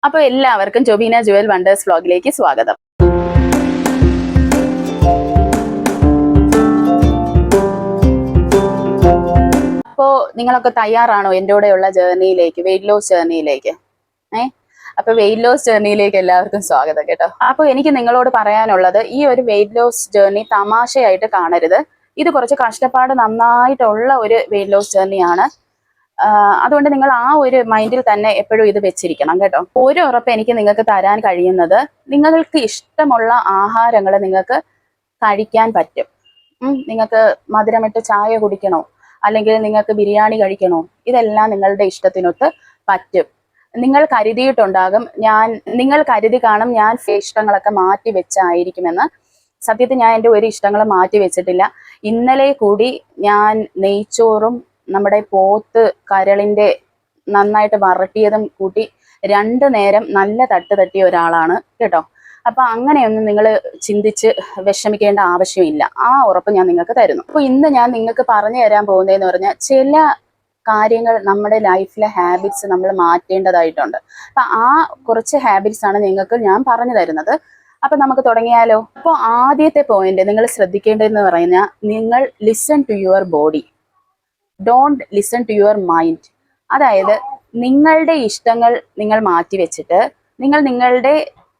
അപ്പോൾ എല്ലാവർക്കും ജോബീന ജുവൽ വണ്ടേഴ്സ് വ്ലോഗിലേക്ക് സ്വാഗതം. അപ്പോൾ നിങ്ങളൊക്കെ തയ്യാറാണോ എൻ്റെ കൂടെയുള്ള ജേർണിയിലേക്ക്, വെയിറ്റ് ലോസ് ജേർണിയിലേക്ക്? അപ്പോൾ വെയിറ്റ് ലോസ് ജേർണിയിലേക്ക് എല്ലാവർക്കും സ്വാഗതം കേട്ടോ. അപ്പോൾ എനിക്ക് നിങ്ങളോട് പറയാനുള്ളത്, ഈ ഒരു വെയിറ്റ് ലോസ് ജേർണി തമാശയായിട്ട് കാണരുത്. ഇത് കുറച്ച് കഷ്ടപ്പാട് നന്നായിട്ടുള്ള ഒരു വെയിറ്റ് ലോസ് ജേർണിയാണ്. അതുകൊണ്ട് നിങ്ങൾ ആ ഒരു മൈൻഡിൽ തന്നെ എപ്പോഴും ഇത് വെച്ചിരിക്കണം കേട്ടോ. ഒരു ഉറപ്പ് എനിക്ക് നിങ്ങൾക്ക് തരാൻ കഴിയുന്നത്, നിങ്ങൾക്ക് ഇഷ്ടമുള്ള ആഹാരങ്ങൾ നിങ്ങൾക്ക് കഴിക്കാൻ പറ്റും. നിങ്ങൾക്ക് മധുരമിട്ട് ചായ കുടിക്കണോ, അല്ലെങ്കിൽ നിങ്ങൾക്ക് ബിരിയാണി കഴിക്കണോ, ഇതെല്ലാം നിങ്ങളുടെ ഇഷ്ടത്തിനൊത്ത് പറ്റും. നിങ്ങൾ കരുതിയിട്ടുണ്ടാകും, നിങ്ങൾ കരുതി കാണും ഞാൻ ഇഷ്ടങ്ങളൊക്കെ മാറ്റി വെച്ചായിരിക്കുമെന്ന്. സത്യത്തിൽ ഞാൻ എൻ്റെ ഒരു ഇഷ്ടങ്ങൾ മാറ്റി വെച്ചിട്ടില്ല. ഇന്നലെ കൂടി ഞാൻ നെയ്ച്ചോറും നമ്മുടെ പോത്ത് കരളിൻ്റെ നന്നായിട്ട് വരട്ടിയതും കൂട്ടി 2 നേരം നല്ല തട്ടിയ ഒരാളാണ് കേട്ടോ. അപ്പൊ അങ്ങനെയൊന്നും നിങ്ങൾ ചിന്തിച്ച് വിഷമിക്കേണ്ട ആവശ്യമില്ല. ആ ഉറപ്പ് ഞാൻ നിങ്ങൾക്ക് തരുന്നു. അപ്പൊ ഇന്ന് ഞാൻ നിങ്ങൾക്ക് പറഞ്ഞു തരാൻ പോകുന്നതെന്ന് പറഞ്ഞാൽ, ചില കാര്യങ്ങൾ നമ്മുടെ ലൈഫിലെ ഹാബിറ്റ്സ് നമ്മൾ മാറ്റേണ്ടതായിട്ടുണ്ട്. അപ്പൊ ആ കുറച്ച് ഹാബിറ്റ്സ് ആണ് നിങ്ങൾക്ക് ഞാൻ പറഞ്ഞു തരുന്നത്. അപ്പൊ നമുക്ക് തുടങ്ങിയാലോ? അപ്പോൾ ആദ്യത്തെ പോയിന്റ് നിങ്ങൾ ശ്രദ്ധിക്കേണ്ടതെന്ന് പറഞ്ഞാൽ, നിങ്ങൾ listen to your body, don't listen to your mind. അതായത് നിങ്ങളുടെ ഇഷ്ടങ്ങൾ നിങ്ങൾ മാറ്റി വെച്ചിട്ട് നിങ്ങളുടെ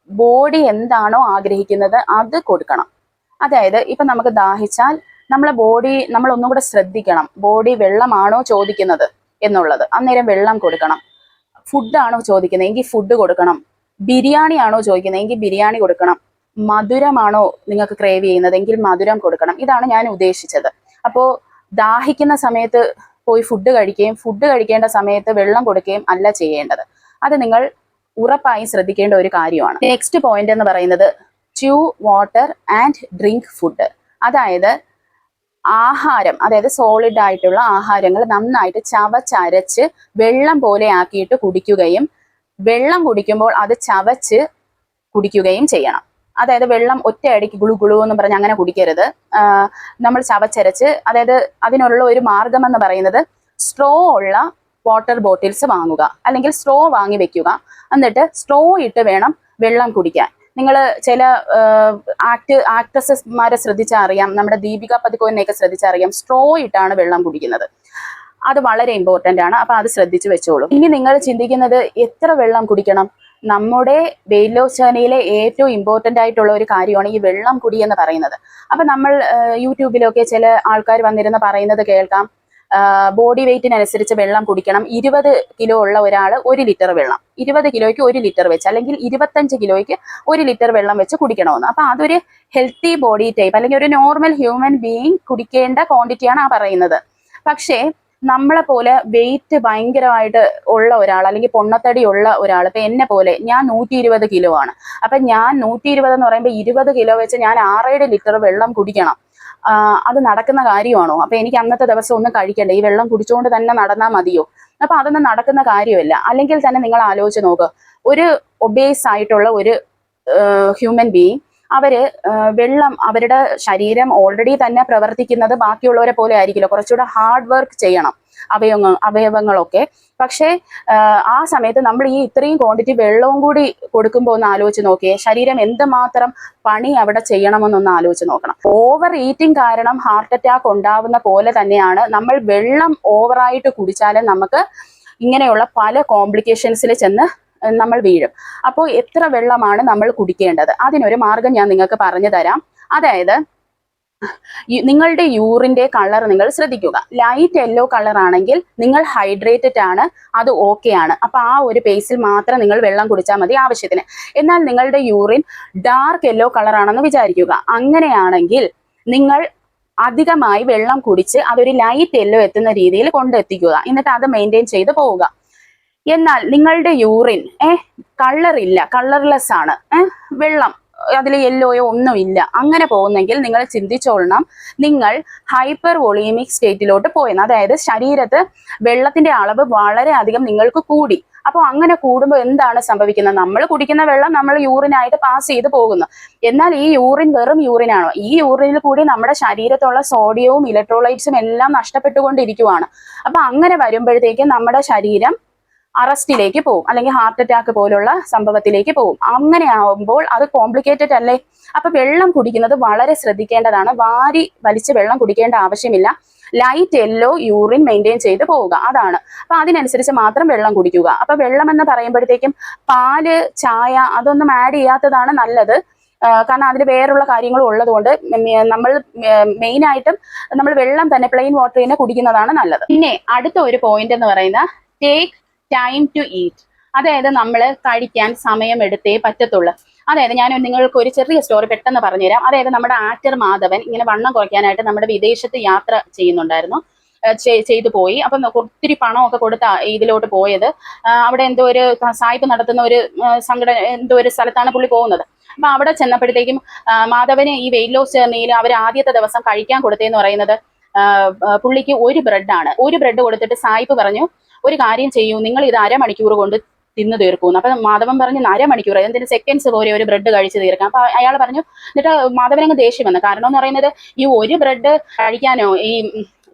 ബോഡി എന്താണോ ആഗ്രഹിക്കുന്നത് അത് കൊടുക്കണം. അതായത് ഇപ്പൊ നമുക്ക് ദാഹിച്ചാൽ നമ്മളെ ബോഡി നമ്മൾ ഒന്നും കൂടെ ശ്രദ്ധിക്കണം. ബോഡി വെള്ളമാണോ ചോദിക്കുന്നത് എന്നുള്ളത്, അന്നേരം വെള്ളം കൊടുക്കണം. ഫുഡാണോ ചോദിക്കുന്നത് എങ്കിൽ ഫുഡ് കൊടുക്കണം. ബിരിയാണി ആണോ ചോദിക്കുന്നത് എങ്കിൽ ബിരിയാണി കൊടുക്കണം. മധുരമാണോ നിങ്ങൾക്ക് ക്രേവ് ചെയ്യുന്നത് എങ്കിൽ മധുരം കൊടുക്കണം. ഇതാണ് ഞാൻ ഉദ്ദേശിച്ചത്. അപ്പോൾ ദാഹിക്കുന്ന സമയത്ത് പോയി ഫുഡ് കഴിക്കുകയും ഫുഡ് കഴിക്കേണ്ട സമയത്ത് വെള്ളം കൊടുക്കുകയും അല്ല ചെയ്യേണ്ടത്. അത് നിങ്ങൾ ഉറപ്പായും ശ്രദ്ധിക്കേണ്ട ഒരു കാര്യമാണ്. നെക്സ്റ്റ് പോയിന്റ് എന്ന് പറയുന്നത്, chew water and drink food. അതായത് ആഹാരം, അതായത് സോളിഡ് ആയിട്ടുള്ള ആഹാരങ്ങൾ നന്നായിട്ട് ചവച്ചരച്ച് വെള്ളം പോലെ ആക്കിയിട്ട് കുടിക്കുകയും, വെള്ളം കുടിക്കുമ്പോൾ അത് ചവച്ച് കുടിക്കുകയും ചെയ്യണം. അതായത് വെള്ളം ഒറ്റയടിക്ക് ഗുളു ഗുളു എന്ന് പറഞ്ഞ് അങ്ങനെ കുടിക്കരുത്. നമ്മൾ ചവച്ചരച്ച്, അതായത് അതിനുള്ള ഒരു മാർഗം എന്ന് പറയുന്നത്, സ്ട്രോ ഉള്ള വാട്ടർ ബോട്ടിൽസ് വാങ്ങുക, അല്ലെങ്കിൽ സ്ട്രോ വാങ്ങി വെക്കുക. എന്നിട്ട് സ്ട്രോ ഇട്ട് വേണം വെള്ളം കുടിക്കാൻ. നിങ്ങൾ ചില ആക്ട്രസസ്മാരെ ശ്രദ്ധിച്ചാൽ അറിയാം, നമ്മുടെ ദീപിക പദുക്കോനെയൊക്കെ ശ്രദ്ധിച്ചാൽ അറിയാം, സ്ട്രോ ഇട്ടാണ് വെള്ളം കുടിക്കുന്നത്. അത് വളരെ ഇമ്പോർട്ടൻ്റ് ആണ്. അപ്പൊ അത് ശ്രദ്ധിച്ചു വെച്ചോളൂ. ഇനി നിങ്ങൾ ചിന്തിക്കുന്നത്, എത്ര വെള്ളം കുടിക്കണം? നമ്മുടെ വെയിറ്റ് ലോസ് ജേർണിയിലെ ഏറ്റവും ഇമ്പോർട്ടൻ്റ് ആയിട്ടുള്ള ഒരു കാര്യമാണ് ഈ വെള്ളം കുടി എന്ന് പറയുന്നത്. അപ്പൊ നമ്മൾ യൂട്യൂബിലൊക്കെ ചില ആൾക്കാർ വന്നിരുന്ന് പറയുന്നത് കേൾക്കാം, ബോഡി വെയിറ്റിനനുസരിച്ച് വെള്ളം കുടിക്കണം. 20 കിലോ ഉള്ള ഒരാൾ 1 ലിറ്റർ വെള്ളം, 20 കിലോയ്ക്ക് 1 ലിറ്റർ വെച്ച്, അല്ലെങ്കിൽ 25 കിലോയ്ക്ക് 1 ലിറ്റർ വെള്ളം വെച്ച് കുടിക്കണമെന്ന്. അപ്പൊ അതൊരു ഹെൽത്തി ബോഡി ടൈപ്പ്, അല്ലെങ്കിൽ ഒരു നോർമൽ ഹ്യൂമൻ ബീയിങ് കുടിക്കേണ്ട ക്വാണ്ടിറ്റിയാണ് ആ പറയുന്നത്. പക്ഷേ നമ്മളെ പോലെ വെയിറ്റ് ഭയങ്കരമായിട്ട് ഉള്ള ഒരാൾ, അല്ലെങ്കിൽ പൊണ്ണത്തടി ഉള്ള ഒരാൾ, ഇപ്പൊ എന്നെ പോലെ, ഞാൻ 120 കിലോ ആണ്. അപ്പൊ ഞാൻ 120 എന്ന് പറയുമ്പോൾ 20 കിലോ വെച്ച് ഞാൻ 6-7 ലിറ്റർ വെള്ളം കുടിക്കണം. അത് നടക്കുന്ന കാര്യമാണോ? അപ്പൊ എനിക്ക് അന്നത്തെ ദിവസം ഒന്നും കഴിക്കണ്ട, ഈ വെള്ളം കുടിച്ചുകൊണ്ട് തന്നെ നടന്നാൽ മതിയോ? അപ്പൊ അതൊന്നും നടക്കുന്ന കാര്യമല്ല. അല്ലെങ്കിൽ തന്നെ നിങ്ങൾ ആലോചിച്ച് നോക്കുക, ഒരു ഒബേസ് ആയിട്ടുള്ള ഒരു ഹ്യൂമൻ ബീയിങ്, വെള്ളം, അവരുടെ ശരീരം ഓൾറെഡി തന്നെ പ്രവർത്തിക്കുന്നത് ബാക്കിയുള്ളവരെ പോലെ ആയിരിക്കില്ല, കുറച്ചുകൂടെ ഹാർഡ് വർക്ക് ചെയ്യണം അവയവങ്ങളൊക്കെ. പക്ഷേ ആ സമയത്ത് നമ്മൾ ഈ ഇത്രയും ക്വാണ്ടിറ്റി വെള്ളവും കൂടി കൊടുക്കുമ്പോൾ ഒന്ന് ആലോചിച്ച് നോക്കിയേ, ശരീരം എന്തുമാത്രം പണി അവിടെ ചെയ്യണമെന്നൊന്ന് ആലോചിച്ച് നോക്കണം. ഓവർ ഈറ്റിംഗ് കാരണം ഹാർട്ട് അറ്റാക്ക് ഉണ്ടാവുന്ന പോലെ തന്നെയാണ്, നമ്മൾ വെള്ളം ഓവറായിട്ട് കുടിച്ചാലും നമുക്ക് ഇങ്ങനെയുള്ള പല കോംപ്ലിക്കേഷൻസിൽ ചെന്ന് നമ്മൾ വീഴും. അപ്പോൾ എത്ര വെള്ളമാണ് നമ്മൾ കുടിക്കേണ്ടത്? അതിനൊരു മാർഗം ഞാൻ നിങ്ങൾക്ക് പറഞ്ഞു തരാം. അതായത് നിങ്ങളുടെ യൂറിന്റെ കളർ നിങ്ങൾ ശ്രദ്ധിക്കുക. ലൈറ്റ് യെല്ലോ കളർ ആണെങ്കിൽ നിങ്ങൾ ഹൈഡ്രേറ്റഡ് ആണ്, അത് ഓക്കെ ആണ്. അപ്പൊ ആ ഒരു പേസിൽ മാത്രം നിങ്ങൾ വെള്ളം കുടിച്ചാൽ മതി ആവശ്യത്തിന്. എന്നാൽ നിങ്ങളുടെ യൂറിൻ ഡാർക്ക് യെല്ലോ കളർ ആണെന്ന് വിചാരിക്കുക. അങ്ങനെയാണെങ്കിൽ നിങ്ങൾ അധികമായി വെള്ളം കുടിച്ച് അതൊരു ലൈറ്റ് യെല്ലോ എത്തുന്ന രീതിയിൽ കൊണ്ടെത്തിക്കുക. എന്നിട്ട് അത് മെയിൻറ്റെയിൻ ചെയ്ത് പോവുക. എന്നാൽ നിങ്ങളുടെ യൂറിൻ കളറില്ല, കളർലെസ് ആണ്, വെള്ളം അതിൽ യെല്ലോയോ ഒന്നുമില്ല, അങ്ങനെ പോകുന്നെങ്കിൽ നിങ്ങൾ ചിന്തിച്ചോളണം, നിങ്ങൾ ഹൈപ്പർ വോളിയമിക് സ്റ്റേറ്റിലോട്ട് പോയെന്ന്. അതായത് ശരീരത്ത് വെള്ളത്തിന്റെ അളവ് വളരെ അധികം നിങ്ങൾക്ക് കൂടി. അപ്പോൾ അങ്ങനെ കൂടുമ്പോൾ എന്താണ് സംഭവിക്കുന്നത്? നമ്മൾ കുടിക്കുന്ന വെള്ളം നമ്മൾ യൂറിനായിട്ട് പാസ് ചെയ്ത് പോകുന്നു. എന്നാൽ ഈ യൂറിൻ വെറും യൂറിനാണോ? ഈ യൂറിനിൽ കൂടി നമ്മുടെ ശരീരത്തുള്ള സോഡിയവും ഇലക്ട്രോലൈറ്റ്സും എല്ലാം നഷ്ടപ്പെട്ടുകൊണ്ടിരിക്കുവാണ്. അപ്പൊ അങ്ങനെ വരുമ്പോഴത്തേക്കും നമ്മുടെ ശരീരം അറസ്റ്റിലേക്ക് പോകും, അല്ലെങ്കിൽ ഹാർട്ട് അറ്റാക്ക് പോലുള്ള സംഭവത്തിലേക്ക് പോകും. അങ്ങനെ ആവുമ്പോൾ അത് കോംപ്ലിക്കേറ്റഡ് അല്ലേ? അപ്പൊ വെള്ളം കുടിക്കുന്നത് വളരെ ശ്രദ്ധിക്കേണ്ടതാണ്. വാരി വലിച്ച് വെള്ളം കുടിക്കേണ്ട ആവശ്യമില്ല. ലൈറ്റ് യെല്ലോ യൂറിൻ മെയിൻറ്റെയിൻ ചെയ്ത് പോവുക, അതാണ്. അപ്പൊ അതിനനുസരിച്ച് മാത്രം വെള്ളം കുടിക്കുക. അപ്പൊ വെള്ളം എന്ന് പറയുമ്പോഴത്തേക്കും പാല്, ചായ അതൊന്നും ആഡ് ചെയ്യാത്തതാണ് നല്ലത്. കാരണം അതിൽ വേറുള്ള കാര്യങ്ങളും ഉള്ളതുകൊണ്ട് നമ്മൾ മെയിനായിട്ടും നമ്മൾ വെള്ളം തന്നെ, പ്ലെയിൻ വാട്ടർ തന്നെ കുടിക്കുന്നതാണ് നല്ലത്. പിന്നെ അടുത്ത ഒരു പോയിന്റ് എന്ന് പറയുന്ന ടേക്ക് ടൈം ടു ഈറ്റ്. അതായത് നമ്മൾ കഴിക്കാൻ സമയം എടുത്തേ പറ്റത്തുള്ളൂ. അതായത് ഞാൻ നിങ്ങൾക്ക് ഒരു ചെറിയ സ്റ്റോറി പെട്ടെന്ന് പറഞ്ഞുതരാം. അതായത് നമ്മുടെ ആക്ടർ മാധവൻ ഇങ്ങനെ വണ്ണം കുറയ്ക്കാനായിട്ട് നമ്മുടെ വിദേശത്ത് യാത്ര ചെയ്യുന്നുണ്ടായിരുന്നു, ചെയ്തു പോയി. അപ്പം ഒത്തിരി പണമൊക്കെ കൊടുത്ത ഇതിലോട്ട് പോയത്. അവിടെ എന്തോ ഒരു സായിപ്പ് നടത്തുന്ന ഒരു സംഘടന, എന്തോ ഒരു സ്ഥലത്താണ് പുള്ളി പോകുന്നത്. അപ്പൊ അവിടെ ചെന്നപ്പോഴത്തേക്കും മാധവന് ഈ വെയിറ്റ് ലോസ് ജേർണിയിൽ അവർ ആദ്യത്തെ ദിവസം കഴിക്കാൻ കൊടുത്തതെന്ന് പറയുന്നത് പുള്ളിക്ക് ഒരു ബ്രെഡാണ്. ഒരു ബ്രെഡ് കൊടുത്തിട്ട് സായിപ്പ് പറഞ്ഞു, ഒരു കാര്യം ചെയ്യൂ, നിങ്ങൾ ഇത് അരമണിക്കൂർ കൊണ്ട് തിന്നു തീർക്കുന്നു. അപ്പൊ മാധവൻ പറഞ്ഞു, അരമണിക്കൂർ എന്തിന്, സെക്കൻഡ്സ് പോലെ ഒരു ബ്രെഡ് കഴിച്ച് തീർക്കാം. അപ്പൊ അയാൾ പറഞ്ഞു, എന്നിട്ട് മാധവനങ്ങ് ദേഷ്യം വന്നു. കാരണം എന്ന് പറയുന്നത് ഈ ഒരു ബ്രെഡ് കഴിക്കാനോ ഈ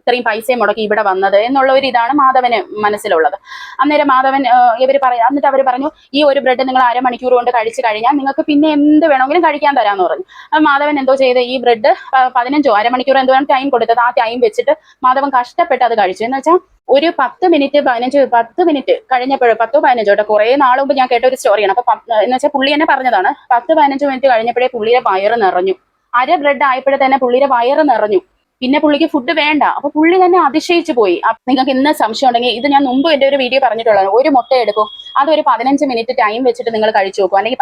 ഇത്രയും പൈസയും മുടക്കി ഇവിടെ വന്നത് എന്നുള്ള ഒരു ഇതാണ് മാധവന് മനസ്സിലുള്ളത്. അന്നേരം മാധവൻ എന്നിട്ട് അവർ പറഞ്ഞു, ഈ ഒരു ബ്രെഡ് നിങ്ങൾ അരമണിക്കൂർ കൊണ്ട് കഴിച്ചു കഴിഞ്ഞാൽ നിങ്ങൾക്ക് പിന്നെ എന്ത് വേണമെങ്കിലും കഴിക്കാൻ തരാമെന്ന് പറഞ്ഞു. അപ്പൊ മാധവൻ എന്തോ ചെയ്ത് ഈ ബ്രെഡ് 15 അരമണിക്കൂർ എന്തോ ടൈം കൊടുത്തത്, ആ ടൈം വെച്ചിട്ട് മാധവൻ കഷ്ടപ്പെട്ട് അത് കഴിച്ചു. എന്ന് വെച്ചാൽ ഒരു 10 മിനിറ്റ് കഴിഞ്ഞപ്പോഴോ 10-15 കേട്ടോ, കുറെ നാൾ മുമ്പ് ഞാൻ കേട്ട ഒരു സ്റ്റോറിയാണ്. അപ്പൊ എന്ന് വെച്ചാൽ പുള്ളി തന്നെ പറഞ്ഞതാണ്, 10-15 മിനിറ്റ് കഴിഞ്ഞപ്പോഴേ പുള്ളിയുടെ വയറ് നിറഞ്ഞു. അര ബ്രെഡ് ആയപ്പോഴേ തന്നെ പുള്ളിയുടെ വയറ് നിറഞ്ഞു. പിന്നെ പുള്ളിക്ക് ഫുഡ് വേണ്ട. അപ്പൊ പുള്ളി തന്നെ അതിശയിച്ചു പോയി. നിങ്ങൾക്ക് ഇന്ന് സംശയം ഉണ്ടെങ്കിൽ, ഇത് ഞാൻ മുമ്പ് എന്റെ ഒരു വീഡിയോ പറഞ്ഞിട്ടുള്ളതാണ്, ഒരു മുട്ട എടുക്കും, അതൊരു 15 മിനിറ്റ് ടൈം വെച്ചിട്ട് നിങ്ങൾ കഴിച്ചു നോക്കും, അല്ലെങ്കിൽ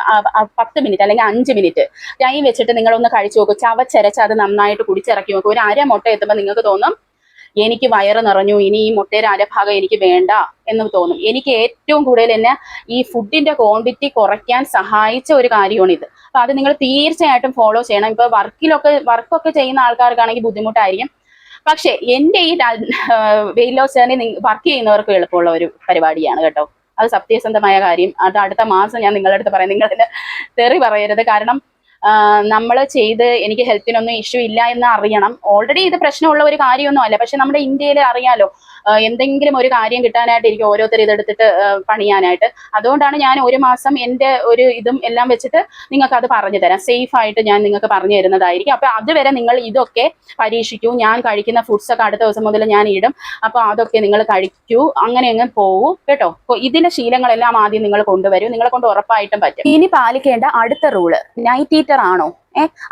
10 മിനിറ്റ് അല്ലെങ്കിൽ 5 മിനിറ്റ് ടൈം വെച്ചിട്ട് നിങ്ങളൊന്ന് കഴിച്ചു നോക്കും. ചവച്ചരച്ച് അത് നന്നായിട്ട് കുടിച്ചിറക്കി നോക്കും. ഒരു അര മുട്ട എത്തുമ്പോൾ നിങ്ങൾക്ക് തോന്നും, എനിക്ക് വയറ് നിറഞ്ഞു, ഇനി ഈ മുട്ടയുടെ അരഭാഗം എനിക്ക് വേണ്ട എന്ന് തോന്നും. എനിക്ക് ഏറ്റവും കൂടുതൽ എന്നെ ഈ ഫുഡിന്റെ ക്വാണ്ടിറ്റി കുറയ്ക്കാൻ സഹായിച്ച ഒരു കാര്യമാണിത്. അപ്പൊ അത് നിങ്ങൾ തീർച്ചയായിട്ടും ഫോളോ ചെയ്യണം. ഇപ്പൊ വർക്കൊക്കെ ചെയ്യുന്ന ആൾക്കാർക്കാണെങ്കിൽ ബുദ്ധിമുട്ടായിരിക്കും. പക്ഷെ എന്റെ ഈ വെയിറ്റ് ലോസ് ജേർണി വർക്ക് ചെയ്യുന്നവർക്ക് എളുപ്പമുള്ള ഒരു പരിപാടിയാണ് കേട്ടോ. അത് സത്യസന്ധമായ കാര്യം. അത് അടുത്ത മാസം ഞാൻ നിങ്ങളുടെ അടുത്ത് പറയാം. നിങ്ങളതിന് തെറി പറയരുത്. കാരണം നമ്മൾ ചെയ്ത് എനിക്ക് ഹെൽത്തിനൊന്നും ഇഷ്യൂ ഇല്ല എന്ന് അറിയണം. ഓൾറെഡി ഇത് പ്രശ്നമുള്ള ഒരു കാര്യമൊന്നും അല്ല. പക്ഷെ നമ്മുടെ ഇന്ത്യയിൽ അറിയാലോ, എന്തെങ്കിലും ഒരു കാര്യം കിട്ടാനായിട്ടിരിക്കും ഓരോരുത്തർ ഇതെടുത്തിട്ട് പണിയാനായിട്ട്. അതുകൊണ്ടാണ് ഞാൻ ഒരു മാസം എൻ്റെ ഒരു ഇതും എല്ലാം വെച്ചിട്ട് നിങ്ങൾക്ക് അത് പറഞ്ഞു തരാം. സേഫ് ആയിട്ട് ഞാൻ നിങ്ങൾക്ക് പറഞ്ഞു തരുന്നതായിരിക്കും. അപ്പൊ അതുവരെ നിങ്ങൾ ഇതൊക്കെ പരീക്ഷിക്കൂ. ഞാൻ കഴിക്കുന്ന ഫുഡ്സ് ഒക്കെ അടുത്ത ദിവസം മുതൽ ഞാൻ ഇടും. അപ്പൊ അതൊക്കെ നിങ്ങൾ കഴിക്കൂ. അങ്ങനെ അങ്ങ് പോവൂ കേട്ടോ. അപ്പൊ ഇതിലെ ശീലങ്ങളെല്ലാം ആദ്യം നിങ്ങൾ കൊണ്ടുവരൂ. നിങ്ങളെ കൊണ്ട് ഉറപ്പായിട്ടും പറ്റും. ഇനി പാലിക്കേണ്ട അടുത്ത റൂള്, നൈറ്റ് ഈറ്റർ ആണോ?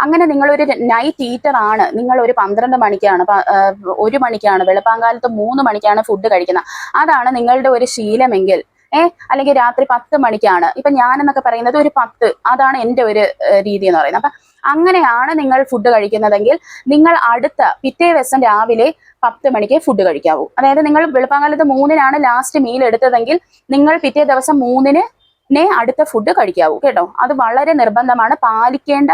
അങ്ങനെ നിങ്ങളൊരു നൈറ്റ് ഈറ്റർ ആണ്, നിങ്ങൾ ഒരു 12 മണിക്കാണ്, 1 മണിക്കാണ്, വെളുപ്പാങ്കാലത്ത് 3 മണിക്കാണ് ഫുഡ് കഴിക്കുന്നത്, അതാണ് നിങ്ങളുടെ ഒരു ശീലമെങ്കിൽ, അല്ലെങ്കിൽ രാത്രി 10 മണിക്കാണ്, ഇപ്പൊ ഞാനെന്നൊക്കെ പറയുന്നത് ഒരു 10, അതാണ് എൻ്റെ ഒരു രീതി എന്ന് പറയുന്നത്. അപ്പൊ അങ്ങനെയാണ് നിങ്ങൾ ഫുഡ് കഴിക്കുന്നതെങ്കിൽ നിങ്ങൾ അടുത്ത പിറ്റേ ദിവസം രാവിലെ 10 മണിക്ക് ഫുഡ് കഴിക്കാവൂ. അതായത് നിങ്ങൾ വെളുപ്പാങ്കാലത്ത് 3-നാണ് ലാസ്റ്റ് മീൽ എടുത്തതെങ്കിൽ നിങ്ങൾ പിറ്റേ ദിവസം 3-ന് അടുത്ത ഫുഡ് കഴിക്കാവൂ കേട്ടോ. അത് വളരെ നിർബന്ധമാണ്, പാലിക്കേണ്ട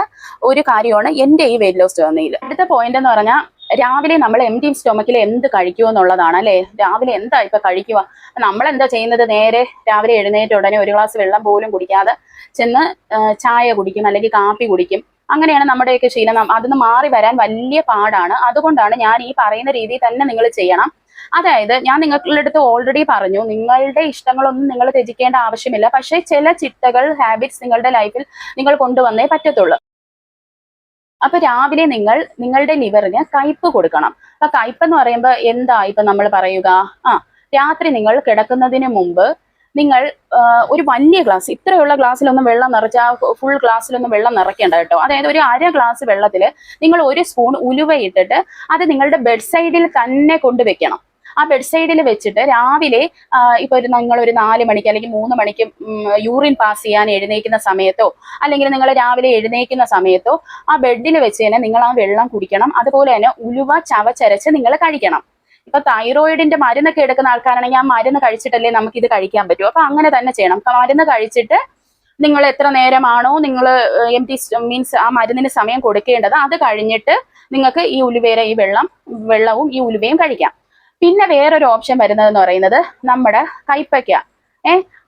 ഒരു കാര്യമാണ് എൻ്റെ ഈ വെയിറ്റ് ലോസ് ജേർണിയിൽ. അടുത്ത പോയിന്റ് എന്ന് പറഞ്ഞാൽ, രാവിലെ നമ്മൾ എംപ്റ്റി സ്റ്റൊമക്കിൽ എന്ത് കഴിക്കുമോ എന്നുള്ളതാണ് അല്ലേ. രാവിലെ എന്താ ഇപ്പൊ കഴിക്കുക? നമ്മളെന്താ ചെയ്യുന്നത്? നേരെ രാവിലെ എഴുന്നേറ്റ ഉടനെ ഒരു ഗ്ലാസ് വെള്ളം പോലും കുടിക്കാതെ ചെന്ന് ചായ കുടിക്കും, അല്ലെങ്കിൽ കാപ്പി കുടിക്കും. അങ്ങനെയാണ് നമ്മുടെയൊക്കെ ശീലം. അതൊന്ന് മാറി വരാൻ വലിയ പാടാണ്. അതുകൊണ്ടാണ് ഞാൻ ഈ പറയുന്ന രീതിയിൽ തന്നെ നിങ്ങൾ ചെയ്യണം. അതായത് ഞാൻ നിങ്ങളുടെ അടുത്ത് ഓൾറെഡി പറഞ്ഞു, നിങ്ങളുടെ ഇഷ്ടങ്ങളൊന്നും നിങ്ങൾ ത്യജിക്കേണ്ട ആവശ്യമില്ല. പക്ഷെ ചില ചിട്ടകൾ, ഹാബിറ്റ്സ് നിങ്ങളുടെ ലൈഫിൽ നിങ്ങൾ കൊണ്ടുവന്നേ പറ്റത്തുള്ളൂ. അപ്പൊ രാവിലെ നിങ്ങളുടെ ലിവറിന് കയ്പ്പ് കൊടുക്കണം. അപ്പൊ കയ്പ്പ് എന്ന് പറയുമ്പോൾ എന്താ ഇപ്പൊ നമ്മൾ പറയുക, രാത്രി നിങ്ങൾ കിടക്കുന്നതിന് മുമ്പ് നിങ്ങൾ ഒരു വലിയ ഗ്ലാസ്, ഇത്രയുള്ള ഗ്ലാസ്സിലൊന്നും വെള്ളം നിറച്ചാൽ ഫുൾ ഗ്ലാസ്സിലൊന്നും വെള്ളം നിറയ്ക്കേണ്ട കേട്ടോ. അതായത് ഒരു അര ഗ്ലാസ് വെള്ളത്തിൽ നിങ്ങൾ 1 സ്പൂൺ ഉലുവ ഇട്ടിട്ട് അത് നിങ്ങളുടെ ബെഡ് സൈഡിൽ തന്നെ കൊണ്ടുവെക്കണം. ആ ബെഡ് സൈഡിൽ വെച്ചിട്ട് രാവിലെ ഇപ്പൊ നിങ്ങൾ ഒരു 4 മണിക്ക് അല്ലെങ്കിൽ 3 മണിക്ക് യൂറിൻ പാസ് ചെയ്യാൻ എഴുന്നേക്കുന്ന സമയത്തോ, അല്ലെങ്കിൽ നിങ്ങൾ രാവിലെ എഴുന്നേക്കുന്ന സമയത്തോ ആ ബെഡിൽ വെച്ച് തന്നെ നിങ്ങൾ ആ വെള്ളം കുടിക്കണം. അതുപോലെ തന്നെ ഉലുവ ചവച്ചരച്ച് നിങ്ങൾ കഴിക്കണം. ഇപ്പൊ തൈറോയിഡിന്റെ മരുന്നൊക്കെ എടുക്കുന്ന ആൾക്കാരാണെങ്കിൽ ആ മരുന്ന് കഴിച്ചിട്ടല്ലേ നമുക്ക് ഇത് കഴിക്കാൻ പറ്റൂ. അപ്പൊ അങ്ങനെ തന്നെ ചെയ്യണം. മരുന്ന് കഴിച്ചിട്ട് നിങ്ങൾ എത്ര നേരമാണോ നിങ്ങൾ മീൻസ് ആ മരുന്നിന് സമയം കൊടുക്കേണ്ടത്, അത് കഴിഞ്ഞിട്ട് നിങ്ങൾക്ക് ഈ ഉലുവയുടെ ഈ വെള്ളവും ഈ ഉലുവയും കഴിക്കാം. പിന്നെ വേറൊരു ഓപ്ഷൻ വരുന്നതെന്ന് പറയുന്നത് നമ്മുടെ കൈപ്പയ്ക്ക.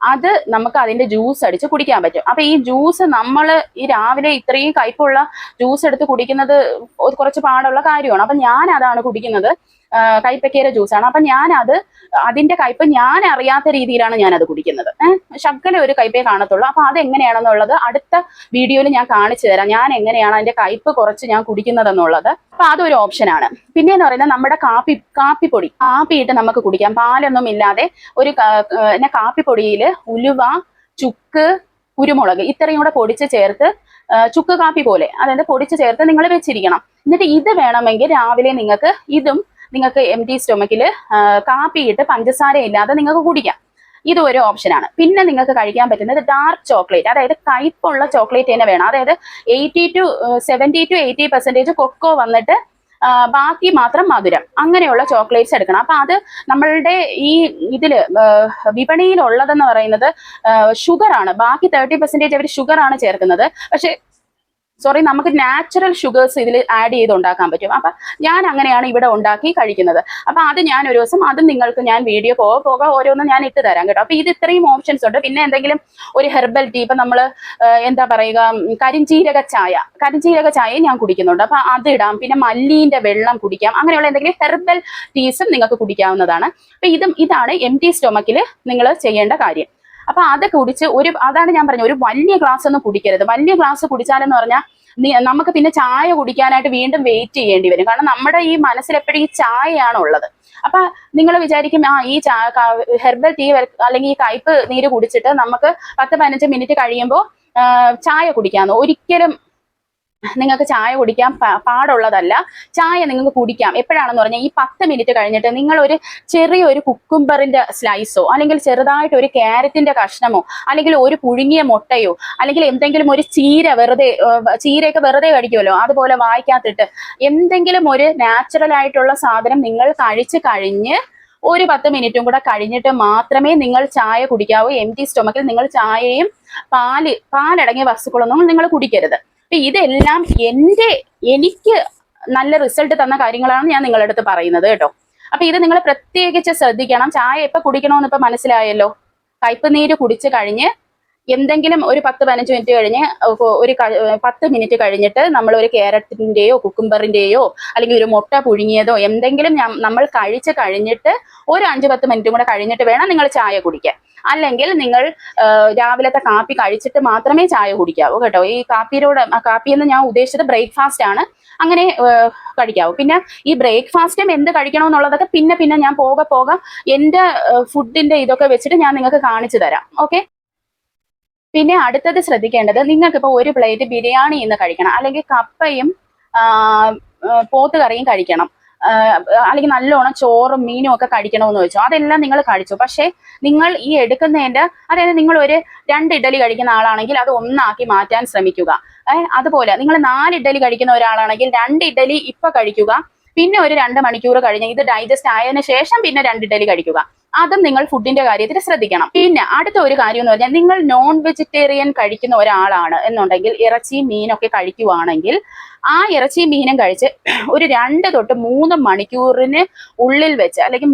അത് നമുക്ക് അതിന്റെ ജ്യൂസ് അടിച്ച് കുടിക്കാൻ പറ്റും. അപ്പൊ ഈ ജ്യൂസ് നമ്മൾ ഈ രാവിലെ ഇത്രയും കയ്പുള്ള ജ്യൂസ് എടുത്ത് കുടിക്കുന്നത് കുറച്ച് പാടുള്ള കാര്യമാണ്. അപ്പൊ ഞാൻ അതാണ് കുടിക്കുന്നത്. കൈപ്പക്കയുടെ ജ്യൂസാണ്. അപ്പൊ അതിന്റെ കയ്പ് ഞാൻ അറിയാത്ത രീതിയിലാണ് ഞാനത് കുടിക്കുന്നത്. ശകലം ഒരു കയ്പേ കാണത്തുള്ളൂ. അപ്പൊ അതെങ്ങനെയാണെന്നുള്ളത് അടുത്ത വീഡിയോയിൽ ഞാൻ കാണിച്ചു തരാം, ഞാൻ എങ്ങനെയാണ് അതിന്റെ കയ്പ് കുറച്ച് ഞാൻ കുടിക്കുന്നതെന്നുള്ളത്. അപ്പൊ അതൊരു ഓപ്ഷനാണ്. പിന്നെന്ന് പറയുന്നത് നമ്മുടെ കാപ്പിപ്പൊടി കാപ്പിയിട്ട് നമുക്ക് കുടിക്കാം. പാലൊന്നും ഇല്ലാതെ ഒരു കാപ്പിപ്പൊടിയിൽ ഉലുവ, ചുക്ക്, കുരുമുളക് ഇത്രയും കൂടെ പൊടിച്ച് ചേർത്ത്, ചുക്ക് കാപ്പി പോലെ അതായത് പൊടിച്ച് ചേർത്ത് നിങ്ങൾ വെച്ചിരിക്കണം. എന്നിട്ട് ഇത് വേണമെങ്കിൽ രാവിലെ നിങ്ങൾക്ക് എംപ്റ്റി സ്റ്റൊമക്കിൽ കാപ്പിയിട്ട് പഞ്ചസാര ഇല്ലാതെ നിങ്ങൾക്ക് കുടിക്കാം. ഇത് ഒരു ഓപ്ഷനാണ്. പിന്നെ നിങ്ങൾക്ക് കഴിക്കാൻ പറ്റുന്നത് ഡാർക്ക് ചോക്ലേറ്റ്, അതായത് കയ്പുള്ള ചോക്ലേറ്റ് തന്നെ വേണം. അതായത് 70 to 80% കൊക്കോ വന്നിട്ട് ബാക്കി മാത്രം മധുരം, അങ്ങനെയുള്ള ചോക്ലേറ്റ്സ് എടുക്കണം. അപ്പൊ അത് നമ്മളുടെ ഈ ഇതില് വിപണിയിലുള്ളതെന്ന് പറയുന്നത് ഷുഗറാണ്. ബാക്കി 30% അവർ ഷുഗറാണ് ചേർക്കുന്നത്. പക്ഷെ നമുക്ക് നാച്ചുറൽ ഷുഗേഴ്സ് ഇതിൽ ആഡ് ചെയ്ത് ഉണ്ടാക്കാൻ പറ്റും. അപ്പൊ ഞാൻ അങ്ങനെയാണ് ഇവിടെ ഉണ്ടാക്കി കഴിക്കുന്നത്. അപ്പൊ അത് ഞാൻ ഒരു ദിവസം അതും നിങ്ങൾക്ക് ഞാൻ വീഡിയോ പോകെ ഓരോന്നും ഞാൻ ഇട്ട് തരാം കേട്ടോ. അപ്പൊ ഇത് ഇത്രയും ഓപ്ഷൻസ് ഉണ്ട്. പിന്നെ എന്തെങ്കിലും ഒരു ഹെർബൽ ടീ, ഇപ്പൊ നമ്മള് എന്താ പറയുക, കരിഞ്ജീരക ചായ ഞാൻ കുടിക്കുന്നുണ്ട്. അപ്പൊ അത് ഇടാം. പിന്നെ മല്ലീന്റെ വെള്ളം കുടിക്കാം. അങ്ങനെയുള്ള എന്തെങ്കിലും ഹെർബൽ ടീസും നിങ്ങൾക്ക് കുടിക്കാവുന്നതാണ്. അപ്പൊ ഇതാണ് എംപ്റ്റി സ്റ്റൊമക്കിൽ നിങ്ങൾ ചെയ്യേണ്ട കാര്യം. അപ്പൊ അത് കുടിച്ച് അതാണ് ഞാൻ പറഞ്ഞത്, ഒരു വലിയ ഗ്ലാസ് ഒന്നും കുടിക്കരുത്. വലിയ ഗ്ലാസ് കുടിച്ചാലെന്ന് പറഞ്ഞാൽ നമുക്ക് പിന്നെ ചായ കുടിക്കാനായിട്ട് വീണ്ടും വെയിറ്റ് ചെയ്യേണ്ടി വരും. കാരണം നമ്മുടെ ഈ മനസ്സിൽ എപ്പോഴും ഈ ചായയാണ് ഉള്ളത്. അപ്പൊ നിങ്ങൾ വിചാരിക്കും ഈ ഹെർബൽ ടീ അല്ലെങ്കിൽ ഈ കയ്പ് നീര് കുടിച്ചിട്ട് നമുക്ക് 10-15 മിനിറ്റ് കഴിയുമ്പോൾ ചായ കുടിക്കാമെന്ന്. ഒരിക്കലും നിങ്ങൾക്ക് ചായ കുടിക്കാൻ പാടുള്ളതല്ല. ചായ നിങ്ങൾക്ക് കുടിക്കാം. എപ്പോഴാണെന്ന് പറഞ്ഞാൽ ഈ 10 മിനിറ്റ് കഴിഞ്ഞിട്ട് നിങ്ങൾ ഒരു ചെറിയൊരു കുക്കുംബറിന്റെ സ്ലൈസോ, അല്ലെങ്കിൽ ചെറുതായിട്ട് ഒരു ക്യാരറ്റിന്റെ കഷ്ണമോ, അല്ലെങ്കിൽ ഒരു പുഴുങ്ങിയ മുട്ടയോ, അല്ലെങ്കിൽ എന്തെങ്കിലും ഒരു ചീരയൊക്കെ വെറുതെ കഴിക്കുമല്ലോ, അതുപോലെ വായിക്കാത്തിട്ട് എന്തെങ്കിലും ഒരു നാച്ചുറൽ ആയിട്ടുള്ള സാധനം നിങ്ങൾ കഴിച്ച് കഴിഞ്ഞ് ഒരു 10 മിനിറ്റും കൂടെ കഴിഞ്ഞിട്ട് മാത്രമേ നിങ്ങൾ ചായ കുടിക്കാവൂ. എംപ്റ്റി സ്റ്റൊമക്കിൽ നിങ്ങൾ ചായയും പാലടങ്ങിയ വസ്തുക്കളൊന്നും നിങ്ങൾ കുടിക്കരുത്. അപ്പൊ ഇതെല്ലാം എനിക്ക് നല്ല റിസൾട്ട് തന്ന കാര്യങ്ങളാണ് ഞാൻ നിങ്ങളുടെ അടുത്ത് പറയുന്നത് കേട്ടോ. അപ്പൊ ഇത് നിങ്ങൾ പ്രത്യേകിച്ച് ശ്രദ്ധിക്കണം. ചായ എപ്പൊ കുടിക്കണമെന്ന് ഇപ്പൊ മനസ്സിലായല്ലോ. കയ്പ് നീര് കുടിച്ച് കഴിഞ്ഞ് എന്തെങ്കിലും ഒരു 10-15 മിനിറ്റ് കഴിഞ്ഞ് ഒരു 10 മിനിറ്റ് കഴിഞ്ഞിട്ട് നമ്മൾ ഒരു ക്യാരറ്റിന്റെയോ കുക്കുംബറിന്റെയോ അല്ലെങ്കിൽ ഒരു മുട്ട പുഴുങ്ങിയതോ എന്തെങ്കിലും നമ്മൾ കഴിച്ച് കഴിഞ്ഞിട്ട് ഒരു 5-10 മിനിറ്റും കൂടെ കഴിഞ്ഞിട്ട് വേണം നിങ്ങൾ ചായ കുടിക്കാൻ. അല്ലെങ്കിൽ നിങ്ങൾ രാവിലത്തെ കാപ്പി കഴിച്ചിട്ട് മാത്രമേ ചായ കുടിക്കാവൂ കേട്ടോ. ഈ കാപ്പി എന്ന് ഞാൻ ഉദ്ദേശിച്ചത് ബ്രേക്ക്ഫാസ്റ്റ് ആണ്. അങ്ങനെ കഴിക്കാവൂ. പിന്നെ ഈ ബ്രേക്ക്ഫാസ്റ്റും എന്ത് കഴിക്കണമെന്നുള്ളതൊക്കെ പിന്നെ ഞാൻ പോകെ എൻ്റെ ഫുഡിന്റെ ഇതൊക്കെ വെച്ചിട്ട് ഞാൻ നിങ്ങൾക്ക് കാണിച്ചു തരാം. ഓക്കെ. പിന്നെ അടുത്തത് ശ്രദ്ധിക്കേണ്ടത്, നിങ്ങൾക്കിപ്പോ ഒരു പ്ലേറ്റ് ബിരിയാണി ഇന്ന് കഴിക്കണം, അല്ലെങ്കിൽ കപ്പയും പോത്തുകറിയും കഴിക്കണം, അല്ലെങ്കിൽ നല്ലോണം ചോറും മീനും ഒക്കെ കഴിക്കണമെന്ന് വെച്ചോ. അതെല്ലാം നിങ്ങൾ കഴിച്ചു. പക്ഷെ നിങ്ങൾ ഈ എടുക്കുന്നതിന്റെ, അതായത് നിങ്ങൾ ഒരു 2 ഇഡ്ഡലി കഴിക്കുന്ന ആളാണെങ്കിൽ അത് 1 ആക്കി മാറ്റാൻ ശ്രമിക്കുക. അതുപോലെ നിങ്ങൾ 4 ഇഡ്ഡലി കഴിക്കുന്ന ഒരാളാണെങ്കിൽ 2 ഇഡ്ഡലി ഇപ്പൊ കഴിക്കുക. പിന്നെ ഒരു 2 മണിക്കൂർ കഴിഞ്ഞ് ഇത് ഡൈജസ്റ്റ് ആയതിനു ശേഷം പിന്നെ 2 ഇഡ്ഡലി കഴിക്കുക. അതും നിങ്ങൾ ഫുഡിന്റെ കാര്യത്തിൽ ശ്രദ്ധിക്കണം. പിന്നെ അടുത്ത ഒരു കാര്യം എന്ന് പറഞ്ഞാൽ, നിങ്ങൾ നോൺ വെജിറ്റേറിയൻ കഴിക്കുന്ന ഒരാളാണ് എന്നുണ്ടെങ്കിൽ, ഇറച്ചി മീനൊക്കെ കഴിക്കുവാണെങ്കിൽ ആ ഇറച്ചി മീനും കഴിച്ച് ഒരു 2 to 3 മണിക്കൂറിന് ഉള്ളിൽ വെച്ച്, അല്ലെങ്കിൽ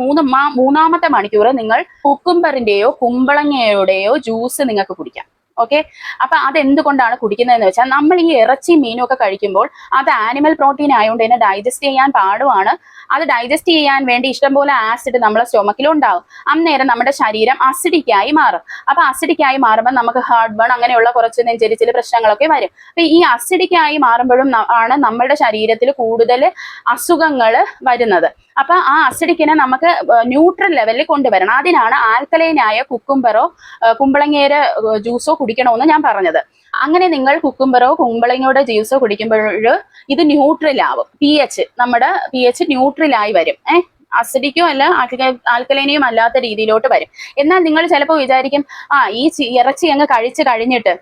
മൂന്നാമത്തെ മണിക്കൂർ നിങ്ങൾ കുക്കുംബറിന്റെയോ കുമ്പളങ്ങയുടെയോ ജ്യൂസ് നിങ്ങൾക്ക് കുടിക്കാം. ഓക്കെ. അപ്പൊ അതെന്തുകൊണ്ടാണ് കുടിക്കുന്നതെന്ന് വെച്ചാൽ, നമ്മൾ ഈ ഇറച്ചി മീനും ഒക്കെ കഴിക്കുമ്പോൾ അത് ആനിമൽ പ്രോട്ടീൻ ആയതുകൊണ്ട് തന്നെ ഡൈജസ്റ്റ് ചെയ്യാൻ പാടുമാണ്. അത് ഡൈജസ്റ്റ് ചെയ്യാൻ വേണ്ടി ഇഷ്ടംപോലെ ആസിഡ് നമ്മളെ സ്റ്റൊമക്കിൽ ഉണ്ടാവും. അന്നേരം നമ്മുടെ ശരീരം അസിഡിക്കായി മാറും. അപ്പൊ അസിഡിക്കായി മാറുമ്പോൾ നമുക്ക് ഹാർട്ട് ബേൺ അങ്ങനെയുള്ള കുറച്ച് നെഞ്ചരിച്ചിൽ പ്രശ്നങ്ങളൊക്കെ വരും. അപ്പൊ ഈ അസിഡിക്കായി മാറുമ്പോഴും ആണ് നമ്മുടെ ശരീരത്തിൽ കൂടുതൽ അസുഖങ്ങൾ വരുന്നത്. അപ്പൊ ആ അസിഡിക്കിനെ നമുക്ക് ന്യൂട്രൽ ലെവലിൽ കൊണ്ടുവരണം. അതിനാണ് ആൽക്കലൈനായ കുമ്പളങ്ങയുടെ ജ്യൂസോ കുടിക്കണമെന്ന് ഞാൻ പറഞ്ഞത്. അങ്ങനെ നിങ്ങൾ കുക്കുംബറോ കുമ്പളങ്ങയുടെ ജ്യൂസോ കുടിക്കുമ്പോൾ ഇത് ന്യൂട്രൽ ആവും. നമ്മുടെ pH ന്യൂട്രലായി വരും. അസിഡിക്കോ അല്ല ആൽക്കലൈനിയും അല്ലാത്ത രീതിയിലോട്ട് വരും. എന്നാൽ നിങ്ങൾ ചിലപ്പോൾ വിചാരിക്കും, ഈ ഇറച്ചി അങ്ങ് കഴിച്ചു കഴിഞ്ഞിട്ട്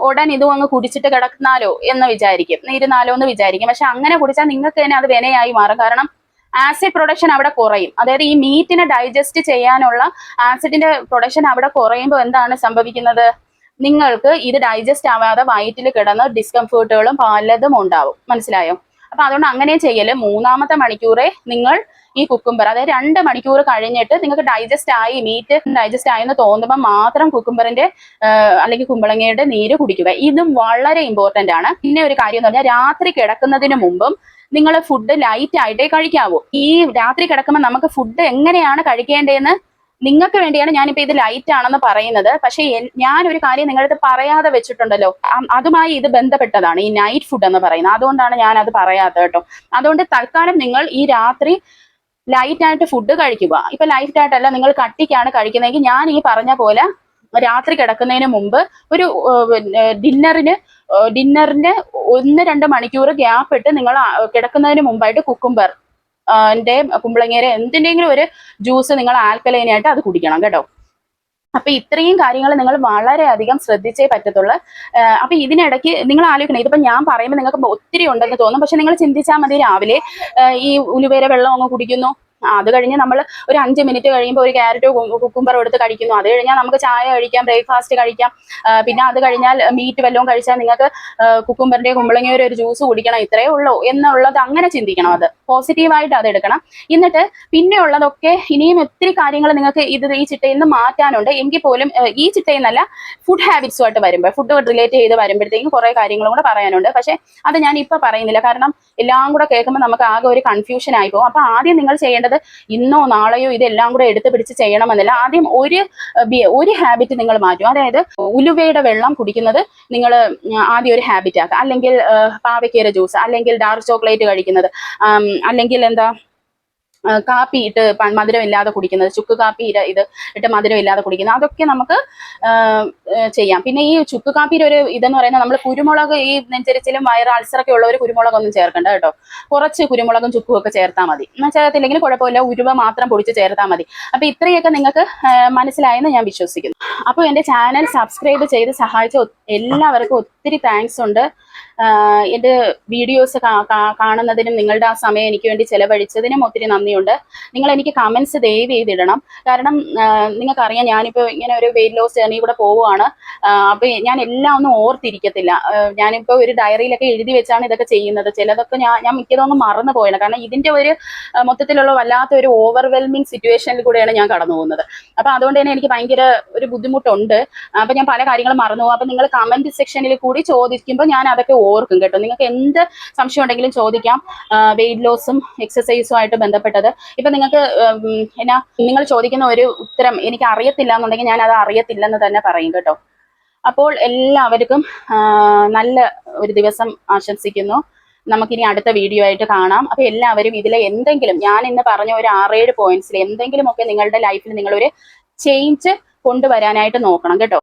ഉടൻ ഇതും അങ്ങ് കുടിച്ചിട്ട് കിടന്നാലോ എന്ന് വിചാരിക്കും. പക്ഷെ അങ്ങനെ കുടിച്ചാൽ നിങ്ങൾക്ക് തന്നെ അത് വിനയായി മാറും. കാരണം ആസിഡ് പ്രൊഡക്ഷൻ അവിടെ കുറയും. അതായത് ഈ മീറ്റിനെ ഡൈജസ്റ്റ് ചെയ്യാനുള്ള ആസിഡിന്റെ പ്രൊഡക്ഷൻ അവിടെ കുറയുമ്പോൾ എന്താണ് സംഭവിക്കുന്നത്? നിങ്ങൾക്ക് ഇത് ഡൈജസ്റ്റ് ആവാതെ വയറ്റിൽ കിടന്ന് ഡിസ്കംഫേർട്ടുകളും പലതും ഉണ്ടാവും. മനസ്സിലായോ? അപ്പൊ അതുകൊണ്ട് അങ്ങനെ ചെയ്യല്. 3-ാമത്തെ മണിക്കൂറേ നിങ്ങൾ ഈ കുക്കുംബർ, അതായത് 2 മണിക്കൂർ കഴിഞ്ഞിട്ട് നിങ്ങൾക്ക് ഡൈജസ്റ്റ് ആയി, മീറ്റ് ഡൈജസ്റ്റ് ആയി എന്ന് തോന്നുമ്പോൾ മാത്രം കുക്കുംബറിന്റെ അല്ലെങ്കിൽ കുമ്പളങ്ങയുടെ നീര് കുടിക്കുക. ഇതും വളരെ ഇമ്പോർട്ടന്റ് ആണ്. പിന്നെ ഒരു കാര്യം എന്ന് പറഞ്ഞാൽ രാത്രി കിടക്കുന്നതിന് മുമ്പും നിങ്ങൾ ഫുഡ് ലൈറ്റ് ആയിട്ടേ കഴിക്കാവൂ. ഈ രാത്രി കിടക്കുമ്പോൾ നമുക്ക് ഫുഡ് എങ്ങനെയാണ് കഴിക്കേണ്ടതെന്ന് നിങ്ങൾക്ക് വേണ്ടിയാണ് ഞാനിപ്പോ ഇത് ലൈറ്റ് ആണെന്ന് പറയുന്നത്. പക്ഷെ ഞാനൊരു കാര്യം നിങ്ങളടുത്ത് പറയാതെ വെച്ചിട്ടുണ്ടല്ലോ, അതുമായി ഇത് ബന്ധപ്പെട്ടതാണ് ഈ നൈറ്റ് ഫുഡ് എന്ന് പറയുന്നത്. അതുകൊണ്ടാണ് ഞാൻ അത് പറയാത്തത് കേട്ടോ. അതുകൊണ്ട് തൽക്കാലം നിങ്ങൾ ഈ രാത്രി ലൈറ്റ് ആയിട്ട് ഫുഡ് കഴിക്കുക. ഇപ്പൊ ലൈറ്റ് ആയിട്ടല്ല, നിങ്ങൾ കട്ടിക്കാണ് കഴിക്കുന്നതെങ്കിൽ ഞാൻ ഈ പറഞ്ഞ പോലെ രാത്രി കിടക്കുന്നതിന് മുമ്പ് ഒരു ഡിന്നറിന് 1-2 മണിക്കൂർ ഗ്യാപ്പ് ഇട്ട് നിങ്ങൾ കിടക്കുന്നതിന് മുമ്പായിട്ട് കുക്കുംബർ കുമ്പളങ്ങേരെ എന്തിൻ്റെങ്കിലും ഒരു ജ്യൂസ് നിങ്ങൾ ആൽക്കലൈനായിട്ട് അത് കുടിക്കണം കേട്ടോ. അപ്പൊ ഇത്രയും കാര്യങ്ങൾ നിങ്ങൾ വളരെയധികം ശ്രദ്ധിച്ചേ പറ്റത്തുള്ളൂ. അപ്പൊ ഇതിനിടയ്ക്ക് നിങ്ങൾ ആലോചിക്കണം, ഇതിപ്പോ ഞാൻ പറയുമ്പോൾ നിങ്ങൾക്ക് ഒത്തിരി ഉണ്ടെന്ന് തോന്നും. പക്ഷെ നിങ്ങൾ ചിന്തിച്ചാൽ മതി, രാവിലെ ഈ ഉലുവേര വെള്ളം അങ്ങ് കുടിക്കുന്നു, അത് കഴിഞ്ഞ് നമ്മൾ ഒരു 5 മിനിറ്റ് കഴിയുമ്പോൾ ഒരു ക്യാരറ്റോ കുക്കുംബറോ എടുത്ത് കഴിക്കുന്നു. അത് കഴിഞ്ഞാൽ നമുക്ക് ചായ കഴിക്കാം, ബ്രേക്ക്ഫാസ്റ്റ് കഴിക്കാം. പിന്നെ അത് കഴിഞ്ഞാൽ മീറ്റ് വല്ലതും കഴിച്ചാൽ നിങ്ങൾക്ക് കുക്കുംബറിന്റെ കുമ്പളങ്ങയുടെ ഒരു ജ്യൂസ് കുടിക്കണം. ഇത്രയേ ഉള്ളൂ എന്നുള്ളത് അങ്ങനെ ചിന്തിക്കണം. അത് പോസിറ്റീവായിട്ട് അത് എടുക്കണം. എന്നിട്ട് പിന്നെ ഉള്ളതൊക്കെ ഇനിയും ഒത്തിരി കാര്യങ്ങൾ നിങ്ങൾക്ക് ഈ ചിട്ടയിൽ നിന്ന് മാറ്റാനുണ്ട്. എങ്കിൽ പോലും ഈ ചിട്ടയിൽ നിന്നല്ല, ഫുഡ് ഹാബിറ്റ്സുമായിട്ട് വരുമ്പോൾ, ഫുഡ് റിലേറ്റ് ചെയ്ത് വരുമ്പോഴത്തേക്കും കുറെ കാര്യങ്ങളും കൂടെ പറയാനുണ്ട്. പക്ഷെ അത് ഞാൻ ഇപ്പൊ പറയുന്നില്ല, കാരണം എല്ലാം കൂടെ കേൾക്കുമ്പോൾ നമുക്ക് ആകെ ഒരു കൺഫ്യൂഷൻ ആയി പോകും. അപ്പൊ ആദ്യം നിങ്ങൾ ചെയ്യേണ്ടത് ഇന്നോ നാളെയോ ഇതെല്ലാം കൂടെ എടുത്ത് പിടിച്ച് ചെയ്യണമെന്നില്ല. ആദ്യം ഒരു ഹാബിറ്റ് നിങ്ങൾ മാറ്റും. അതായത് ഉലുവയുടെ വെള്ളം കുടിക്കുന്നത് നിങ്ങൾ ആദ്യം ഒരു ഹാബിറ്റ് ആക്കുക. അല്ലെങ്കിൽ പാവയ്ക്കര ജ്യൂസ്, അല്ലെങ്കിൽ ഡാർക്ക് ചോക്ലേറ്റ് കഴിക്കുന്നത്, അല്ലെങ്കിൽ എന്താ കാപ്പി ഇട്ട് മധുരം ഇല്ലാതെ കുടിക്കുന്നത്, ചുക്ക് കാപ്പി ഇത് ഇട്ട് മധുരം ഇല്ലാതെ കുടിക്കുന്നത്, അതൊക്കെ നമുക്ക് ചെയ്യാം. പിന്നെ ഈ ചുക്ക് കാപ്പിയുടെ ഒരു ഇതെന്ന് പറയുന്നത്, നമ്മൾ കുരുമുളക്, ഈ നെഞ്ചരിച്ചിലും വയറ് അൾസറൊക്കെ ഉള്ളവർ കുരുമുളകൊന്നും ചേർക്കണ്ട കേട്ടോ. കുറച്ച് കുരുമുളകും ചുക്കും ഒക്കെ ചേർത്താൽ മതി. ചേർത്തില്ലെങ്കിൽ കുഴപ്പമില്ല, ഉരുവ മാത്രം പൊടിച്ച് ചേർത്താൽ മതി. അപ്പൊ ഇത്രയൊക്കെ നിങ്ങൾക്ക് മനസ്സിലായെന്ന് ഞാൻ വിശ്വസിക്കുന്നു. അപ്പോൾ എൻ്റെ ചാനൽ സബ്സ്ക്രൈബ് ചെയ്ത് സഹായിച്ച എല്ലാവർക്കും ഒത്തിരി താങ്ക്സ് ഉണ്ട്. എൻ്റെ വീഡിയോസ് കാണുന്നതിനും നിങ്ങളുടെ ആ സമയം എനിക്ക് വേണ്ടി ചെലവഴിച്ചതിനും ഒത്തിരി നന്ദിയുണ്ട്. നിങ്ങൾ എനിക്ക് കമൻസ് ദയവ് ചെയ്തിടണം. കാരണം നിങ്ങൾക്കറിയാം, ഞാനിപ്പോൾ ഇങ്ങനെ ഒരു വെയിറ്റ് ലോസ് ജേർണി കൂടെ പോവുകയാണ്. അപ്പോൾ ഞാൻ എല്ലാം ഒന്നും ഓർത്തിരിക്കത്തില്ല. ഞാനിപ്പോൾ ഒരു ഡയറിയിലൊക്കെ എഴുതി വെച്ചാണ് ഇതൊക്കെ ചെയ്യുന്നത്. ചിലതൊക്കെ ഞാൻ മിക്കതൊന്നും മറന്നു പോയാണ്. കാരണം ഇതിൻ്റെ ഒരു മൊത്തത്തിലുള്ള വല്ലാത്ത ഒരു ഓവർവെൽമിങ് സിറ്റുവേഷനിൽ കൂടെയാണ് ഞാൻ കടന്നു പോകുന്നത്. അപ്പോൾ അതുകൊണ്ട് തന്നെ എനിക്ക് ഭയങ്കര ഒരു ബുദ്ധിമുട്ടുണ്ട്. അപ്പോൾ ഞാൻ പല കാര്യങ്ങളും മറന്നു പോകും. അപ്പോൾ നിങ്ങൾ കമൻറ്റ് സെക്ഷനിൽ കൂടി ചോദിക്കുമ്പോൾ ഞാൻ അതൊക്കെ ഓർക്കും കേട്ടോ. നിങ്ങൾക്ക് എന്ത് സംശയം ഉണ്ടെങ്കിലും ചോദിക്കാം, വെയിറ്റ് ലോസും എക്സസൈസും ആയിട്ട് ബന്ധപ്പെട്ടത്. ഇപ്പൊ നിങ്ങൾക്ക് നിങ്ങൾ ചോദിക്കുന്ന ഒരു ഉത്തരം എനിക്ക് അറിയത്തില്ല എന്നുണ്ടെങ്കിൽ ഞാൻ അത് അറിയത്തില്ലെന്ന് തന്നെ പറയും കേട്ടോ. അപ്പോൾ എല്ലാവർക്കും നല്ല ഒരു ദിവസം ആശംസിക്കുന്നു. നമുക്കിനി അടുത്ത വീഡിയോ ആയിട്ട് കാണാം. അപ്പൊ എല്ലാവരും ഇതിലെ എന്തെങ്കിലും, ഞാൻ ഇന്ന് പറഞ്ഞ ഒരു 6-7 പോയിന്റ്സിൽ എന്തെങ്കിലുമൊക്കെ നിങ്ങളുടെ ലൈഫിൽ നിങ്ങളൊരു ചേഞ്ച് കൊണ്ടുവരാനായിട്ട് നോക്കണം കേട്ടോ.